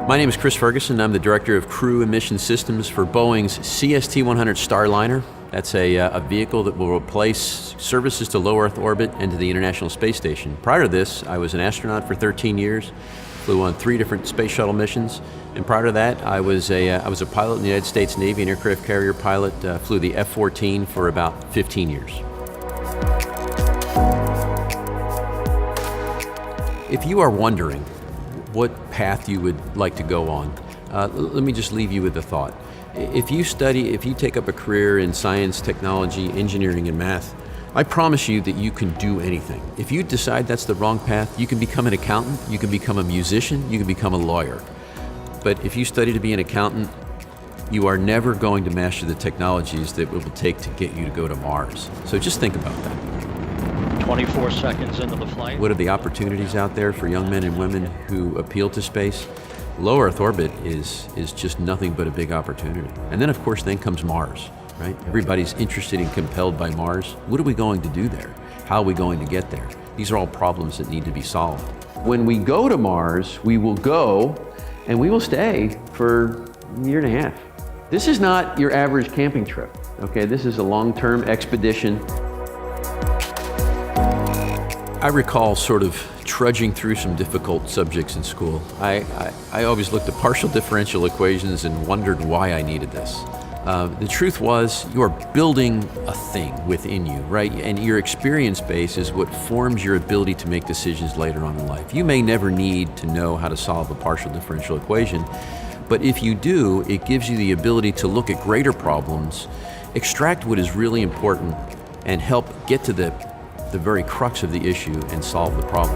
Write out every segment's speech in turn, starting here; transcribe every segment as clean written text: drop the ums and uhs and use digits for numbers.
My name is Chris Ferguson. I'm the Director of Crew Emission Systems for Boeing's CST-100 Starliner. That's a vehicle that will replace services to low Earth orbit and to the International Space Station. Prior to this, I was an astronaut for 13 years, flew on 3 different space shuttle missions, and prior to that, I was a pilot in the United States Navy, an aircraft carrier pilot, flew the F-14 for about 15 years. If you are wondering what path you would like to go on, let me just leave you with a thought. If you take up a career in science, technology, engineering, and math, I promise you that you can do anything. If you decide that's the wrong path, you can become an accountant, you can become a musician, you can become a lawyer. But if you study to be an accountant, you are never going to master the technologies that it will take to get you to go to Mars. So just think about that. 24 seconds into the flight. What are the opportunities out there for young men and women who appeal to space? Low Earth orbit is just nothing but a big opportunity. And then, of course, then comes Mars, right? Everybody's interested and compelled by Mars. What are we going to do there? How are we going to get there? These are all problems that need to be solved. When we go to Mars, we will go and we will stay for a year and a half. This is not your average camping trip, okay? This is a long-term expedition. I recall sort of trudging through some difficult subjects in school. I always looked at partial differential equations and wondered why I needed this. The truth was, you are building a thing within you, right? And your experience base is what forms your ability to make decisions later on in life. You may never need to know how to solve a partial differential equation, but if you do, it gives you the ability to look at greater problems, extract what is really important, and help get to the very crux of the issue and solve the problem.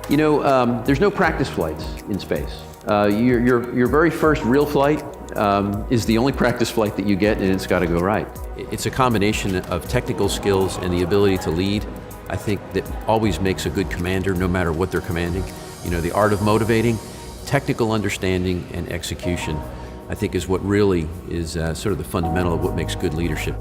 You know, there's no practice flights in space. Your very first real flight is the only practice flight that you get, and it's got to go right. It's a combination of technical skills and the ability to lead, I think, that always makes a good commander, no matter what they're commanding. You know, the art of motivating, technical understanding, and execution, I think, is what really is sort of the fundamental of what makes good leadership.